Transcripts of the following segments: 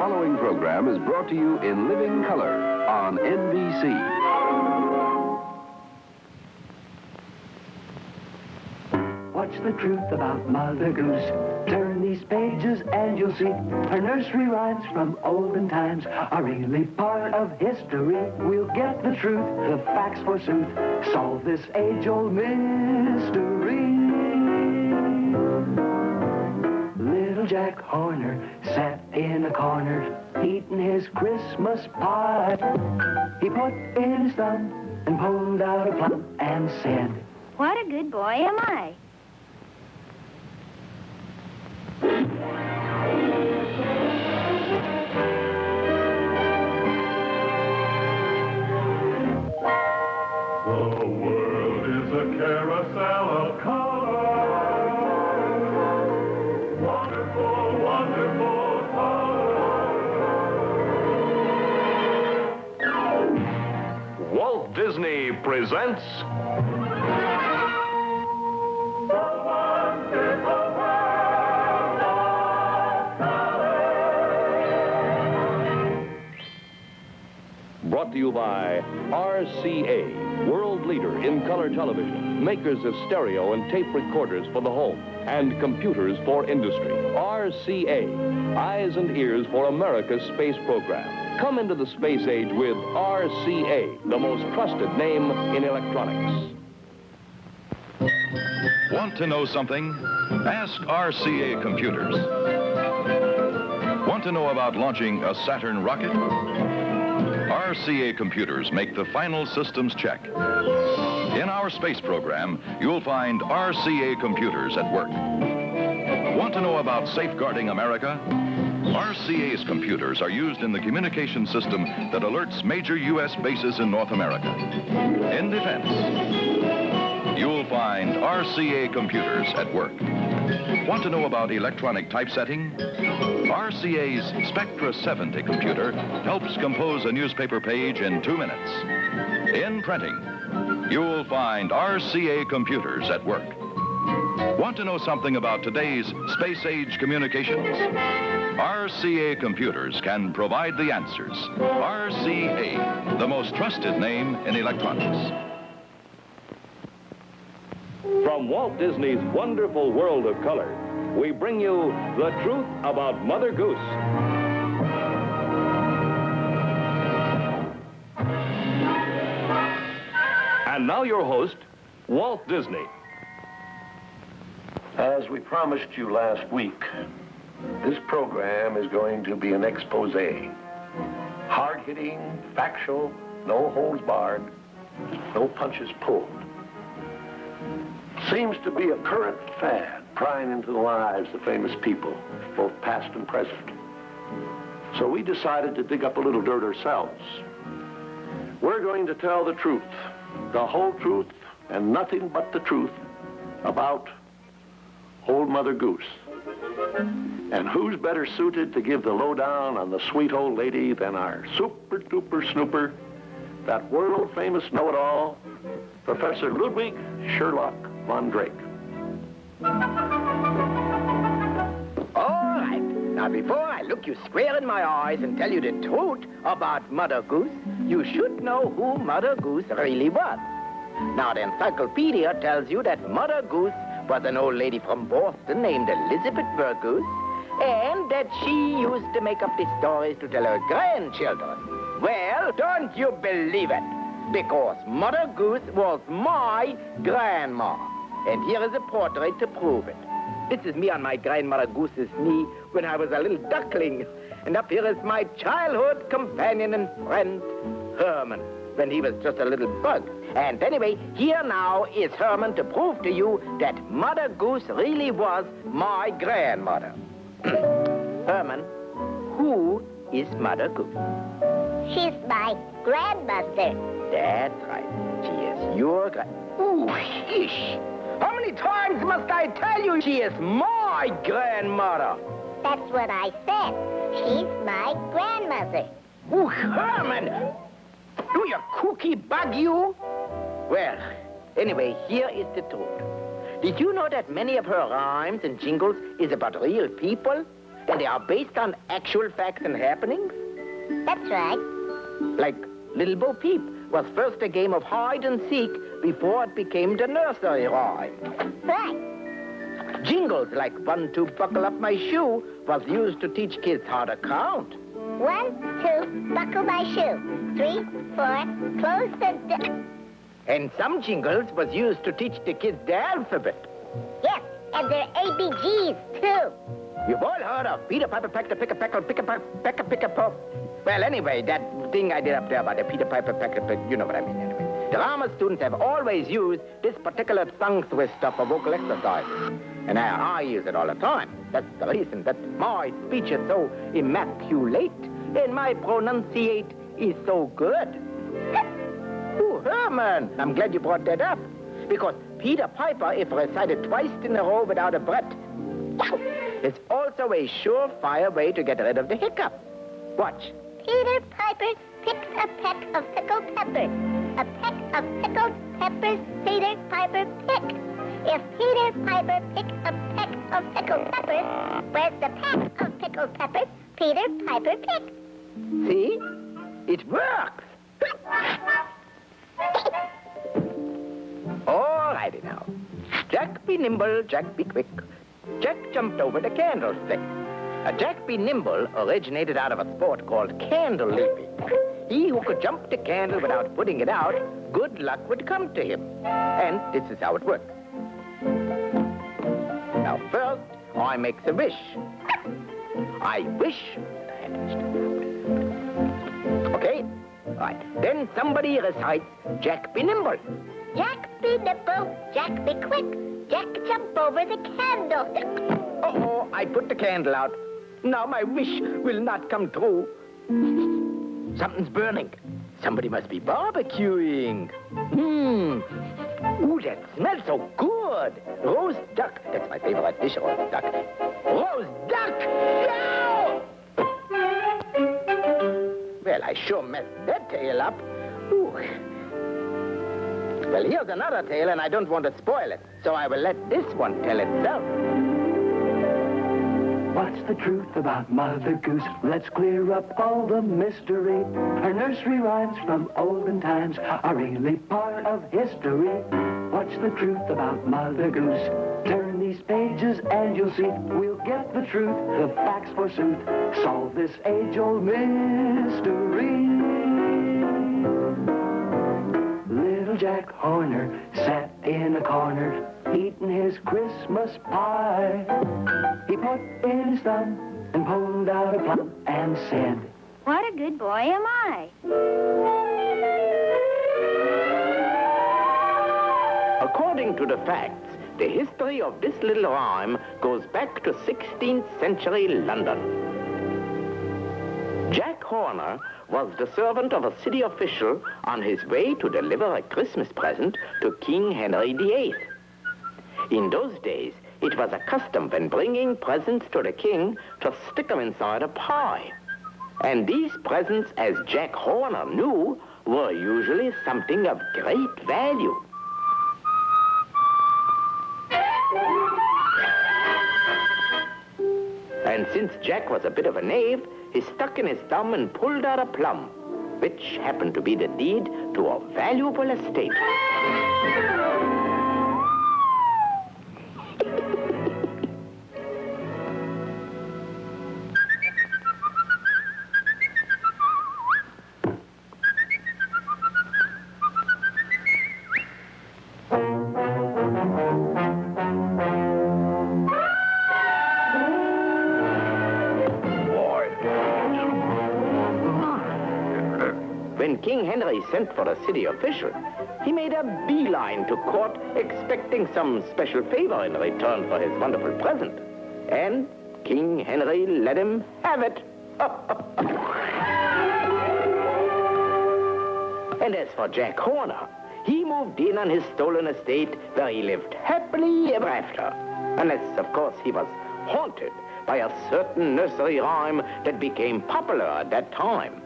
following program is brought to you in living color on NBC. What's the truth about Mother Goose? Turn these pages and you'll see her nursery rhymes from olden times are really part of history. We'll get the truth, the facts forsooth, solve this age-old mystery. Little Jack Horner sat in a corner eating his Christmas pie. He put in his thumb and pulled out a plum and said, "What a good boy am I." The world is a carousel of color. Wonderful, wonderful color. Walt Disney presents brought to you by RCA, world leader in color television, makers of stereo and tape recorders for the home and computers for industry. RCA, eyes and ears for America's space program. Come into the space age with RCA, the most trusted name in electronics. Want to know something? Ask RCA Computers. Want to know about launching a Saturn rocket? RCA Computers make the final systems check. In our space program, you'll find RCA Computers at work. Want to know about safeguarding America? RCA's computers are used in the communication system that alerts major U.S. bases in North America. In defense, you'll find RCA Computers at work. Want to know about electronic typesetting? RCA's Spectra 70 computer helps compose a newspaper page in 2 minutes. In printing, you'll find RCA Computers at work. Want to know something about today's space-age communications? RCA Computers can provide the answers. RCA, the most trusted name in electronics. From Walt Disney's wonderful world of color, we bring you the truth about Mother Goose. And now your host, Walt Disney. As we promised you last week, this program is going to be an expose. Hard-hitting, factual, no holds barred, no punches pulled. Seems to be a current fad prying into the lives of famous people, both past and present. So we decided to dig up a little dirt ourselves. We're going to tell the truth, the whole truth, and nothing but the truth about old Mother Goose. And who's better suited to give the lowdown on the sweet old lady than our super-duper snooper, that world-famous know-it-all, Professor Ludwig Sherlock von Drake. All right. Now, before I look you square in my eyes and tell you the truth about Mother Goose, you should know who Mother Goose really was. Now, the encyclopedia tells you that Mother Goose was an old lady from Boston named Elizabeth Goose, and that she used to make up these stories to tell her grandchildren. Well, don't you believe it? Because Mother Goose was my grandma. And here is a portrait to prove it. This is me on my grandmother Goose's knee when I was a little duckling. And up here is my childhood companion and friend, Herman, when he was just a little bug. And anyway, here now is Herman to prove to you that Mother Goose really was my grandmother. Herman, who is Mother Goose? She's my grandmother. That's right. She is your Ooh, ish. How many times must I tell you she is my grandmother? That's what I said. She's my grandmother. Ooh, Herman! Do you cookie bug you? Well, anyway, here is the truth. Did you know that many of her rhymes and jingles is about real people? and they are based on actual facts and happenings? That's right. Like Little Bo Peep was first a game of hide and seek before it became the nursery rhyme. Right. Jingles like 1, 2, buckle up my shoe was used to teach kids how to count. 1, 2, buckle my shoe. 3, 4, close the door. And some jingles was used to teach the kids the alphabet. Yes, and their ABGs, too. You've all heard of Peter Piper pecked a pick a peckle, pick a peck a pick a pop. Well, anyway, that thing I did up there about the Peter Piper pecked a pick, you know what I mean, anyway. The drama students have always used this particular tongue twister for vocal exercise. And I use it all the time. That's the reason that my speech is so immaculate and my pronunciate is so good. Oh, Herman, I'm glad you brought that up. Because Peter Piper, if recited twice in a row without a breath, is also a surefire way to get rid of the hiccup. Watch. Peter Piper picks a peck of pickled peppers. A peck of pickled peppers Peter Piper picked. If Peter Piper picked a peck of pickled peppers, where's the peck of pickled peppers Peter Piper picked? See? It works. All righty now. Jack be nimble, Jack be quick. Jack jumped over the candlestick. Jack be nimble originated out of a sport called candle leaping. He who could jump the candle without putting it out, good luck would come to him. And this is how it works. Now first, I makes a wish. I wish. Okay? Right. Then somebody recites, Jack be nimble. Jack be nimble, Jack be quick. Jack jump over the candlestick. Uh-oh, I put the candle out. Now my wish will not come true. Something's burning. Somebody must be barbecuing. Ooh, that smells so good. Roast duck. That's my favorite dish, roast duck. Roast duck! No! Well, I sure messed that tale up. Ooh. Well, here's another tale, and I don't want to spoil it, so I will let this one tell itself. What's the truth about Mother Goose? Let's clear up all the mystery. Her nursery rhymes from olden times are really part of history. What's the truth about Mother Goose? Turn these pages and you'll see we'll get the truth, the facts forsooth. Solve this age-old mystery. Little Jack Horner sat in a corner eating his Christmas pie. He put in his thumb and pulled out a plum and said, What a good boy am I. According to the facts, the history of this little rhyme goes back to 16th century London. Jack Horner was the servant of a city official on his way to deliver a Christmas present to King Henry VIII. In those days, it was a custom when bringing presents to the king to stick them inside a pie. And these presents, as Jack Horner knew, were usually something of great value. And since Jack was a bit of a knave, he stuck in his thumb and pulled out a plum, which happened to be the deed to a valuable estate. When King Henry sent for a city official, he made a beeline to court, expecting some special favor in return for his wonderful present. And King Henry let him have it. And as for Jack Horner, he moved in on his stolen estate where he lived happily ever after. Unless, of course, he was haunted by a certain nursery rhyme that became popular at that time.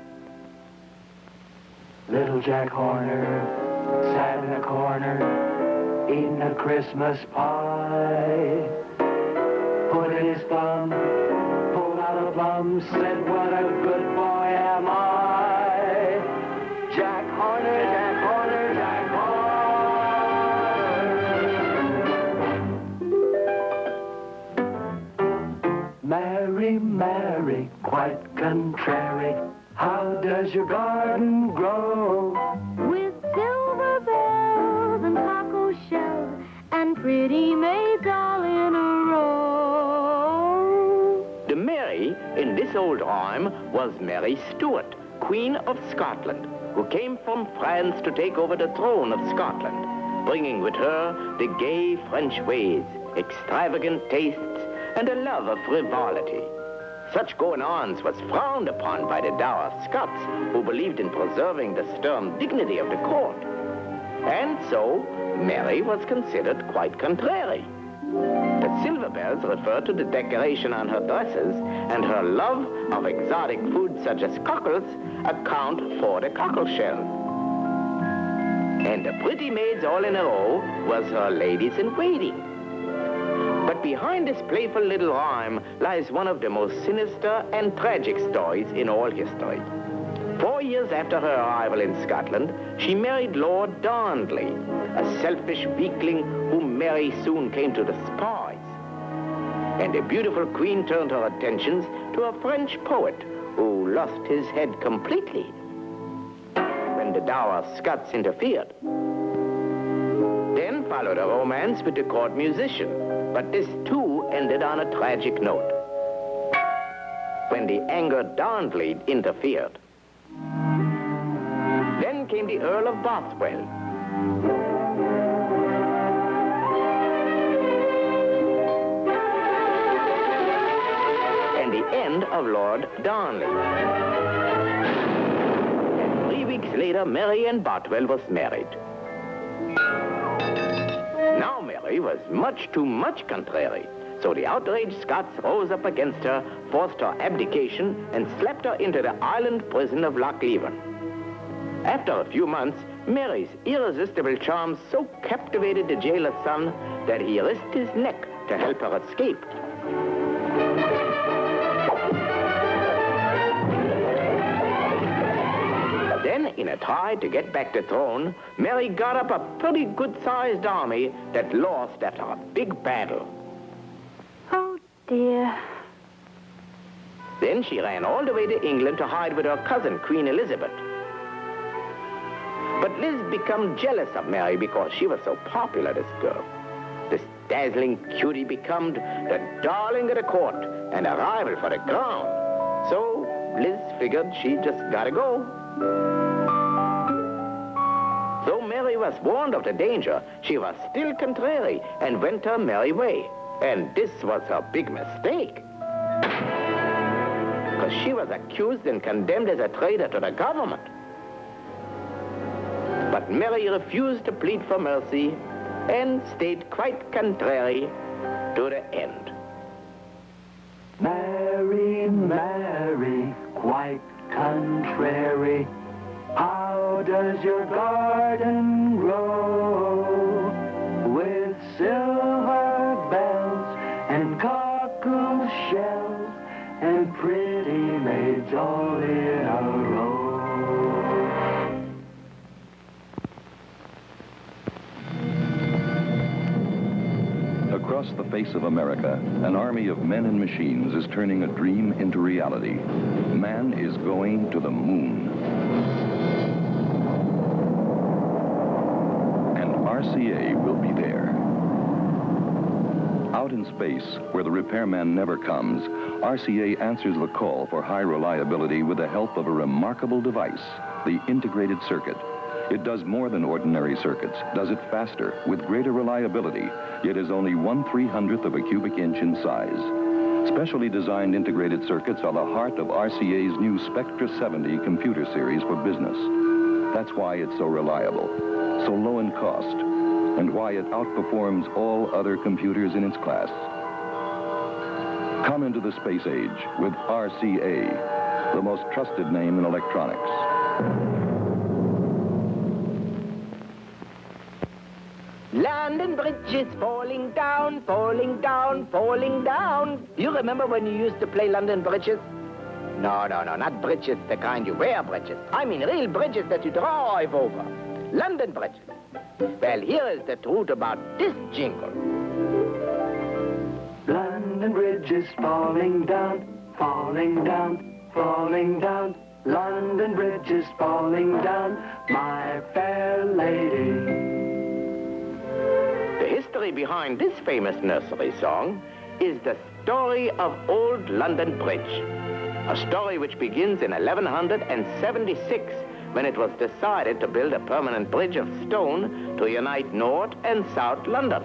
Little Jack Horner sat in a corner eating a Christmas pie. Put in his thumb, pulled Bum said, what a good boy am I. Jack Horner, Jack Horner, Jack Horner. Mary, Mary, quite contrary, how does your garden grow? With silver bells and cockle shells and pretty maids all in a row. The Mary in this old rhyme was Mary Stuart, Queen of Scotland, who came from France to take over the throne of Scotland, bringing with her the gay French ways, extravagant tastes, and a love of frivolity. Such going-ons was frowned upon by the dour Scots, who believed in preserving the stern dignity of the court. And so, Mary was considered quite contrary. The silver bells refer to the decoration on her dresses, and her love of exotic foods such as cockles account for the cockle shells. And the pretty maids all in a row was her ladies-in-waiting. But behind this playful little rhyme lies one of the most sinister and tragic stories in all history. 4 years after her arrival in Scotland, she married Lord Darnley, a selfish weakling whom Mary soon came to despise. And the beautiful queen turned her attentions to a French poet who lost his head completely when the dour Scots interfered. Then followed a romance with the court musician, but this too ended on a tragic note when the angered Darnley interfered. Then came the Earl of Bothwell. And the end of Lord Darnley. And 3 weeks later, Mary and Bothwell was married. Now Mary was much too much contrary, so the outraged Scots rose up against her, forced her abdication, and slapped her into the island prison of Loch Leven. After a few months, Mary's irresistible charms so captivated the jailer's son that he risked his neck to help her escape. Then, in a try to get back the throne, Mary got up a pretty good-sized army that lost after a big battle. Oh, dear. Then she ran all the way to England to hide with her cousin, Queen Elizabeth. But Liz became jealous of Mary because she was so popular, this girl. This dazzling cutie became the darling of the court and a rival for the crown. So Liz figured she just gotta go. Though Mary was warned of the danger, she was still contrary and went her merry way. And this was her big mistake. Because she was accused and condemned as a traitor to the government. But Mary refused to plead for mercy and stayed quite contrary to the end. Mary, Mary, quite contrary, how does your garden grow? With silver bells and cockle shells and pretty maids all in a row. Across the face of America, an army of men and machines is turning a dream into reality. Man is going to the moon. And RCA will be there. Out in space, where the repairman never comes, RCA answers the call for high reliability with the help of a remarkable device, the integrated circuit. It does more than ordinary circuits, does it faster, with greater reliability, yet is only 1/300th of a cubic inch in size. Specially designed integrated circuits are the heart of RCA's new Spectra 70 computer series for business. That's why it's so reliable, so low in cost, and why it outperforms all other computers in its class. Come into the space age with RCA, the most trusted name in electronics. London Bridge is falling down, falling down, falling down. You remember when you used to play London bridges? No, not bridges, the kind you wear bridges. I mean real bridges that you drive over. London bridges. Well, here is the truth about this jingle. London Bridge is falling down, falling down, falling down. London Bridge is falling down, my fair lady. The history behind this famous nursery song is the story of Old London Bridge. A story which begins in 1176 when it was decided to build a permanent bridge of stone to unite North and South London.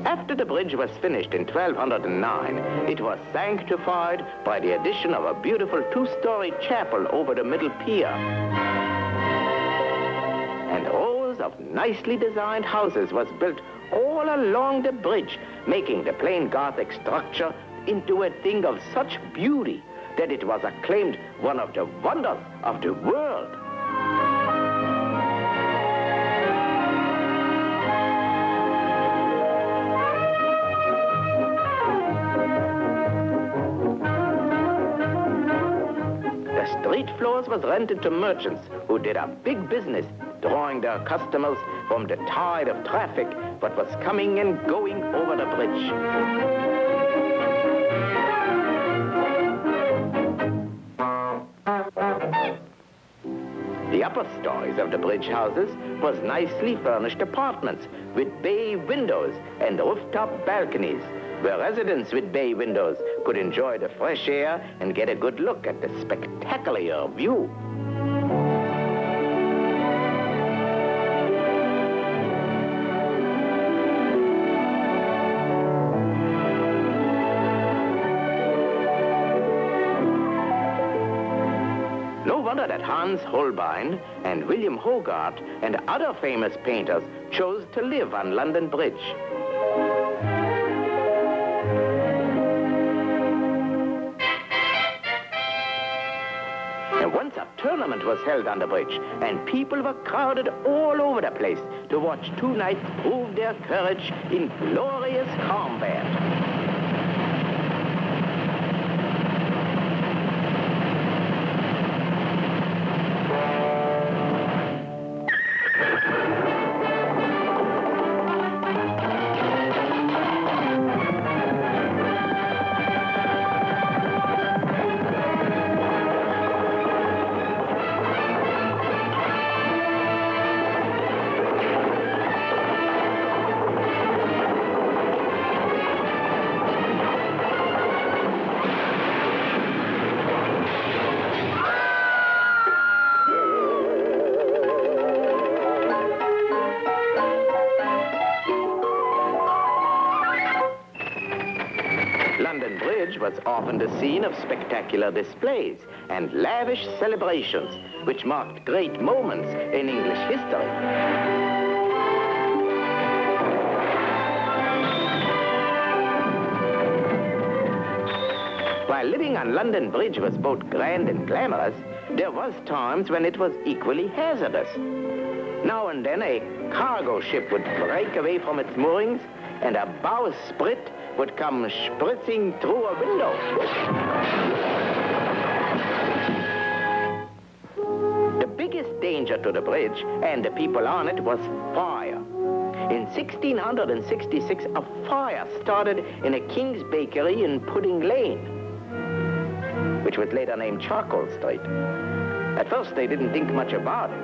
After the bridge was finished in 1209, it was sanctified by the addition of a beautiful two-story chapel over the middle pier. And rows of nicely designed houses was built all along the bridge, making the plain Gothic structure into a thing of such beauty that it was acclaimed one of the wonders of the world. Street floors was rented to merchants who did a big business, drawing their customers from the tide of traffic that was coming and going over the bridge. The upper stories of the bridge houses was nicely furnished apartments with bay windows and rooftop balconies, where residents with bay windows could enjoy the fresh air and get a good look at the spectacular view. No wonder that Hans Holbein and William Hogarth and other famous painters chose to live on London Bridge. And once a tournament was held on the bridge, and people were crowded all over the place to watch two knights prove their courage in glorious combat. London Bridge was often the scene of spectacular displays and lavish celebrations, which marked great moments in English history. While living on London Bridge was both grand and glamorous, there was times when it was equally hazardous. Now and then a cargo ship would break away from its moorings and a bowsprit would come spritzing through a window. The biggest danger to the bridge and the people on it was fire. In 1666, a fire started in a King's bakery in Pudding Lane, which was later named Charcoal Street. At first, they didn't think much about it.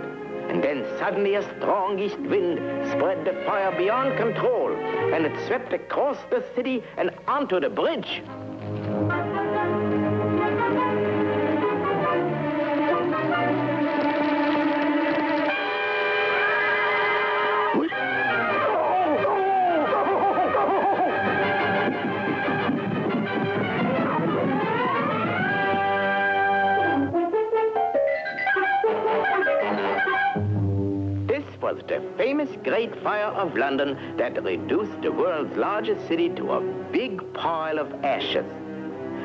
And then suddenly a strong east wind spread the fire beyond control, and it swept across the city and onto the bridge. the famous Great Fire of London that reduced the world's largest city to a big pile of ashes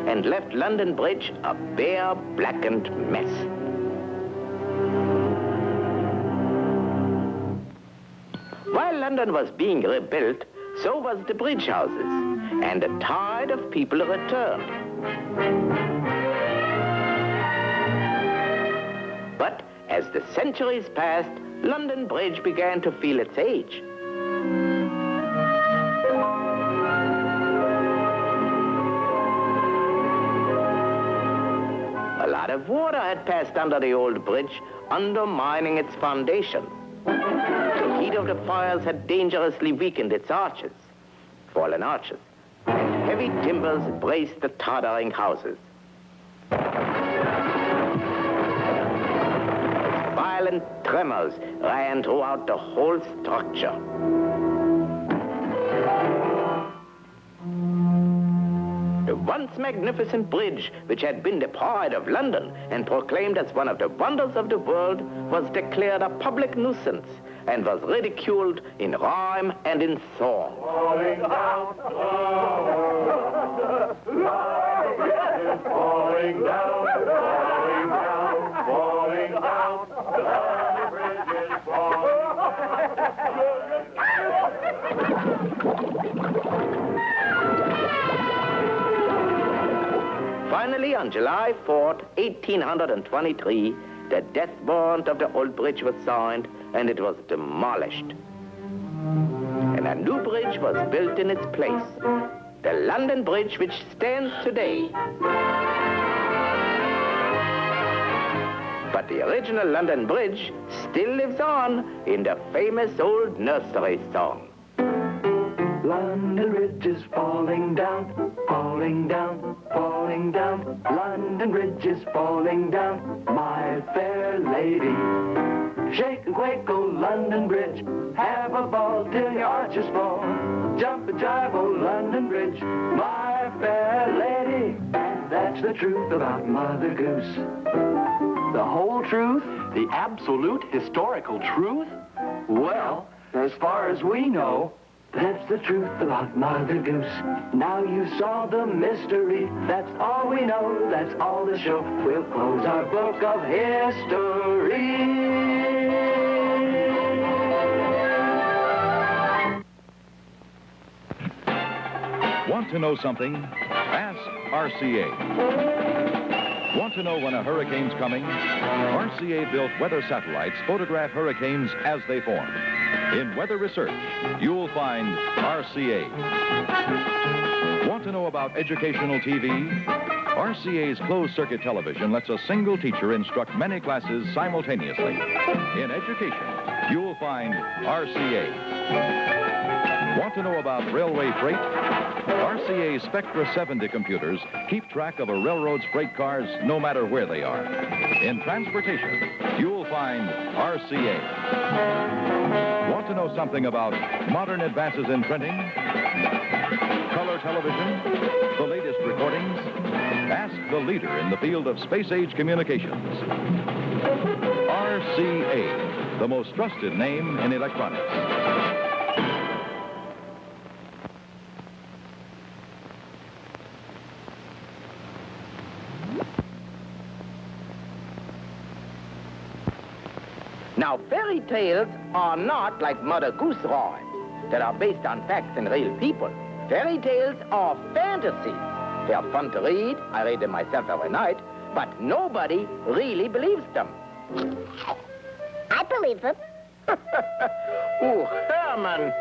and left London Bridge a bare, blackened mess. While London was being rebuilt, so was the bridge houses, and the tide of people returned. But as the centuries passed, London Bridge began to feel its age. A lot of water had passed under the old bridge, undermining its foundation. The heat of the fires had dangerously weakened its arches, fallen arches, and heavy timbers braced the tottering houses. Violent tremors ran throughout the whole structure. The once magnificent bridge, which had been the pride of London and proclaimed as one of the wonders of the world, was declared a public nuisance and was ridiculed in rhyme and in song. Falling down, falling down, falling down, falling down, the bridge is falling. Finally, on July 4th, 1823, the death warrant of the old bridge was signed and it was demolished. And a new bridge was built in its place, the London Bridge, which stands today. But the original London Bridge still lives on in the famous old nursery song. London Bridge is falling down, falling down, falling down. London Bridge is falling down, my fair lady. Shake and quake, oh London Bridge, have a ball till your arches fall. Jump and jive, oh London Bridge, my fair lady. And that's the truth about Mother Goose. The whole truth? The absolute historical truth? Well, as far as we know, that's the truth about Mother Goose. Now you solve the mystery. That's all we know. That's all the show. We'll close our book of history. Want to know something? Ask RCA. Want to know when a hurricane's coming? RCA-built weather satellites photograph hurricanes as they form. In weather research, you'll find RCA. Want to know about educational TV? RCA's closed-circuit television lets a single teacher instruct many classes simultaneously. In education, you'll find RCA. Want to know about railway freight? RCA's Spectra 70 computers keep track of a railroad's freight cars no matter where they are. In transportation, you'll find RCA. Want to know something about modern advances in printing? Color television? The latest recordings? Ask the leader in the field of space-age communications. RCA, the most trusted name in electronics. Now, fairy tales are not like Mother Goose rhymes that are based on facts and real people. Fairy tales are fantasies. They are fun to read. I read them myself every night. But nobody really believes them. I believe them. Oh, Herman.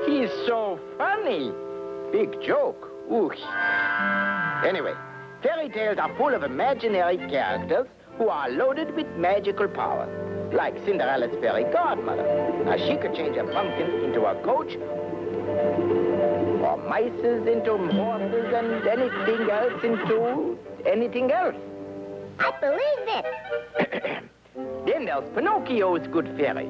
He's so funny. Big joke. Ooh. Anyway, fairy tales are full of imaginary characters who are loaded with magical powers, like Cinderella's fairy godmother. Now, she could change a pumpkin into a coach, or mices into horses, and anything else into anything else. I believe it. Then there's Pinocchio's good fairy.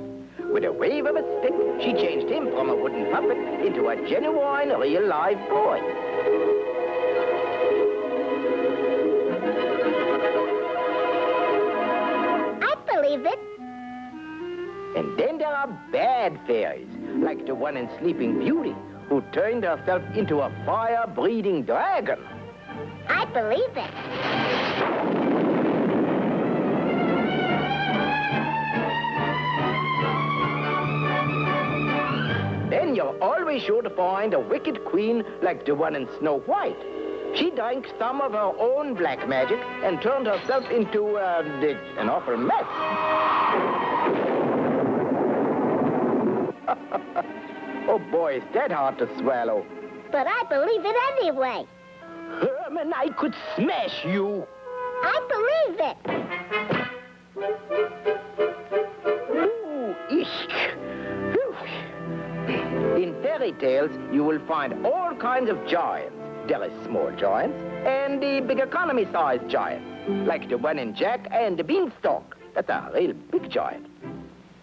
With a wave of a stick, she changed him from a wooden puppet into a genuine, real live boy. I believe it. And then there are bad fairies, like the one in Sleeping Beauty, who turned herself into a fire-breathing dragon. I believe it. Then you're always sure to find a wicked queen like the one in Snow White. She drank some of her own black magic and turned herself into an awful mess. Oh, boy, is that hard to swallow. But I believe it anyway. Herman, I could smash you. I believe it. Ooh, eesh. Phew. In fairy tales, you will find all kinds of giants. There are small giants and the big economy-sized giants, like the one in Jack and the Beanstalk. That's a real big giant.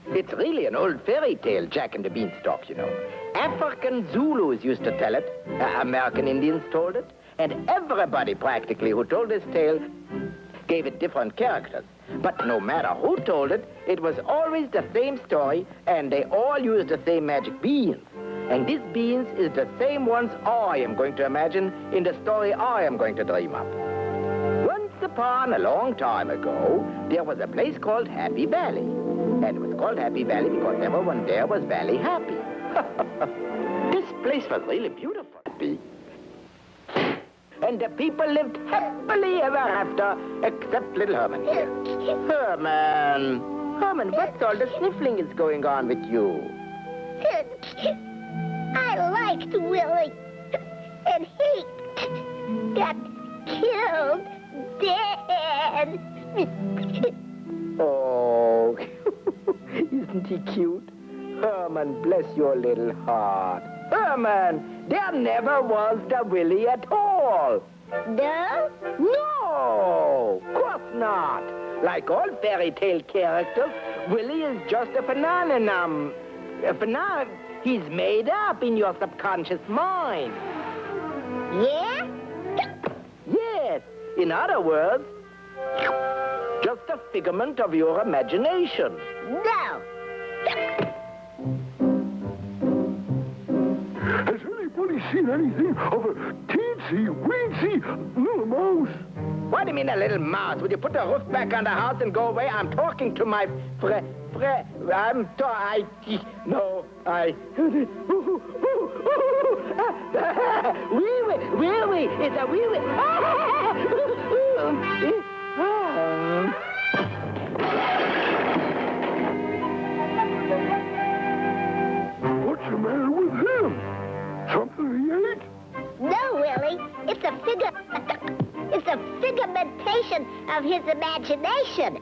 It's really an old fairy tale, Jack and the Beanstalk, you know. African Zulus used to tell it. American Indians told it. And everybody, practically, who told this tale gave it different characters. But no matter who told it, it was always the same story, and they all used the same magic beans. And these beans is the same ones I am going to imagine in the story I am going to dream up. Once upon a long time ago, there was a place called Happy Valley. And it was called Happy Valley because everyone there was valley happy. This place was really beautiful. And the people lived happily ever after, except little Herman. Herman, what's all the sniffling is going on with you? I liked Willie, and he got killed dead. Oh, isn't he cute? Herman, bless your little heart. Herman, there never was the Willie at all. No? No, of course not. Like all fairy tale characters, Willie is just a phenomenon. He's made up in your subconscious mind. Yeah? Yes. In other words, just a figment of your imagination. No. Has anybody seen anything of a teensy-weensy little mouse? What do you mean, a little mouse? Would you put the roof back on the house and go away? I'm talking to my wee-wee, it's a wee-wee. What's the matter with him? Something he ate? No, Willie. It's a figumentation of his imagination.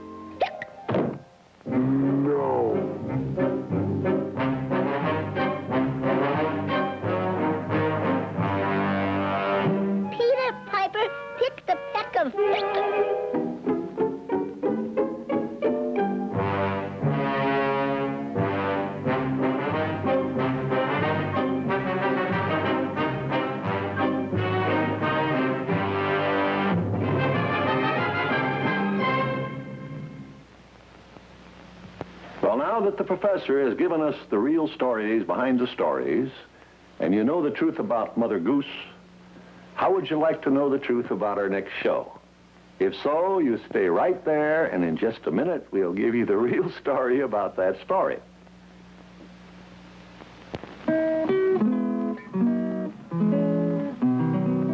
No. Peter Piper picked a peck of... Well, now that the professor has given us the real stories behind the stories, and you know the truth about Mother Goose, how would you like to know the truth about our next show? If so, you stay right there, and in just a minute, we'll give you the real story about that story.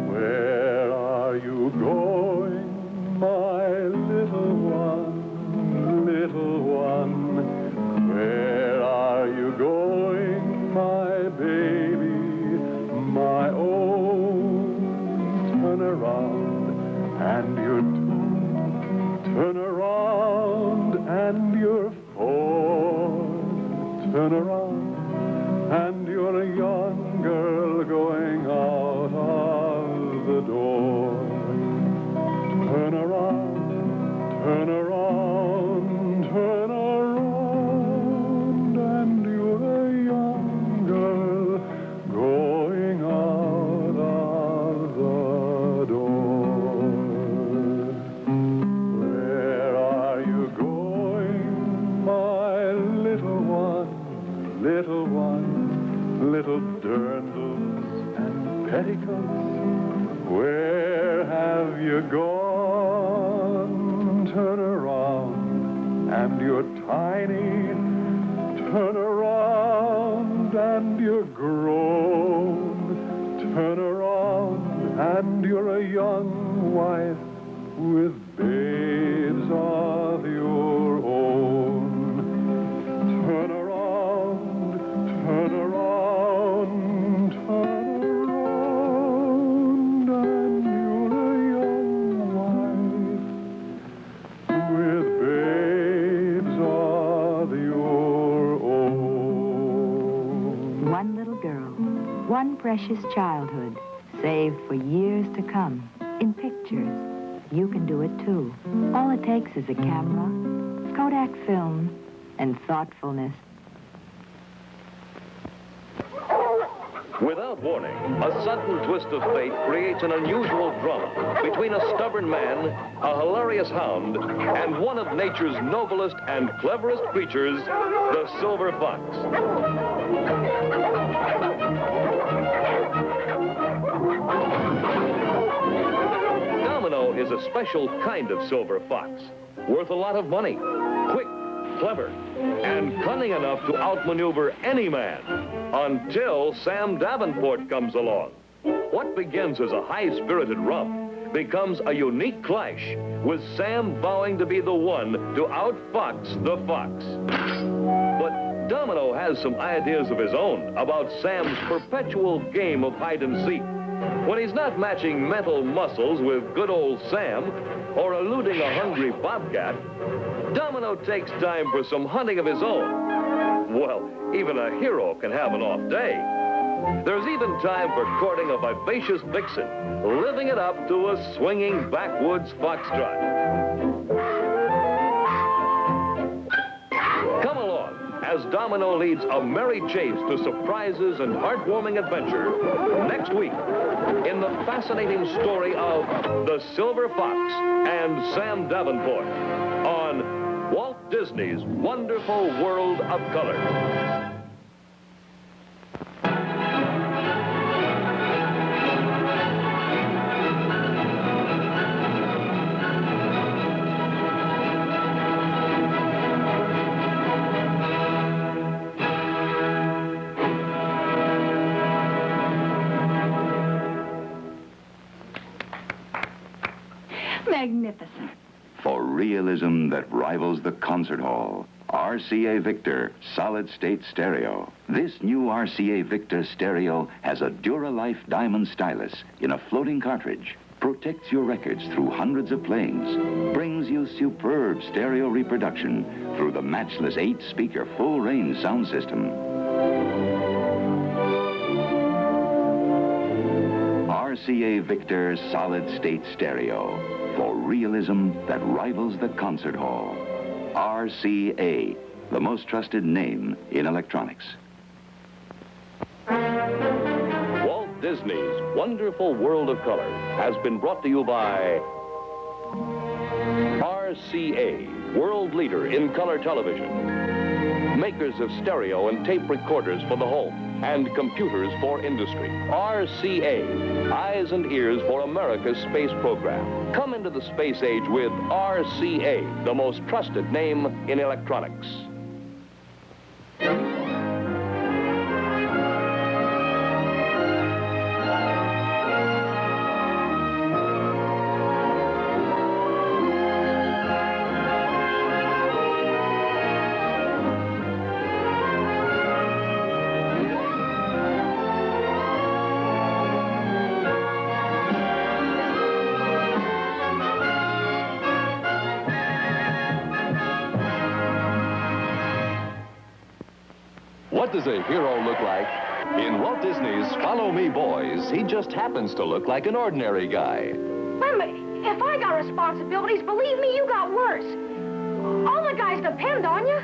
Where are you going, my little one, little one? Where are you going, my baby, my own? Turn around and you're two. Turn around and you're four. petticoats, where have you gone? Turn around, and you're tiny. Turn around, and you're grown. Turn around, and you're a young wife with babes of your own. Turn around, turn around, turn around, and you're a young wife with babes of your own. One little girl, one precious childhood, saved for years to come in pictures. You can do it too. All it takes is a camera, Kodak film, and thoughtfulness. Without warning, a sudden twist of fate creates an unusual drama between a stubborn man, a hilarious hound, and one of nature's noblest and cleverest creatures, the silver fox. Domino is a special kind of silver fox, worth a lot of money, quick, clever, and cunning enough to outmaneuver any man, until Sam Davenport comes along. What begins as a high-spirited romp becomes a unique clash, with Sam vowing to be the one to outfox the fox. But Domino has some ideas of his own about Sam's perpetual game of hide-and-seek. When he's not matching mental muscles with good old Sam, or eluding a hungry bobcat, Domino takes time for some hunting of his own. Well, even a hero can have an off day. There's even time for courting a vivacious vixen, living it up to a swinging backwoods foxtrot. Come along as Domino leads a merry chase to surprises and heartwarming adventure next week in the fascinating story of the Silver Fox and Sam Davenport on Walt Disney's Wonderful World of Color. Magnificent. For realism that rivals the concert hall, RCA Victor solid-state stereo. This new RCA Victor stereo has a Duralife diamond stylus in a floating cartridge, protects your records through hundreds of playings, brings you superb stereo reproduction through the matchless 8-speaker full-range sound system. RCA Victor solid-state stereo. For realism that rivals the concert hall. RCA, the most trusted name in electronics. Walt Disney's Wonderful World of Color has been brought to you by RCA, world leader in color television. Makers of stereo and tape recorders for the home and computers for industry. RCA, eyes and ears for America's space program. Come into the space age with RCA, the most trusted name in electronics. What does a hero look like? In Walt Disney's Follow Me Boys, he just happens to look like an ordinary guy. Wait a minute. If I got responsibilities, believe me, you got worse. All the guys depend on you.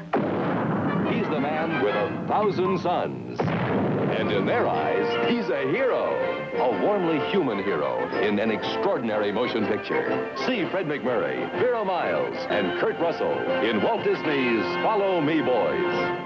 He's the man with 1,000 sons. And in their eyes, he's a hero. A warmly human hero in an extraordinary motion picture. See Fred MacMurray, Vera Miles, and Kurt Russell in Walt Disney's Follow Me Boys.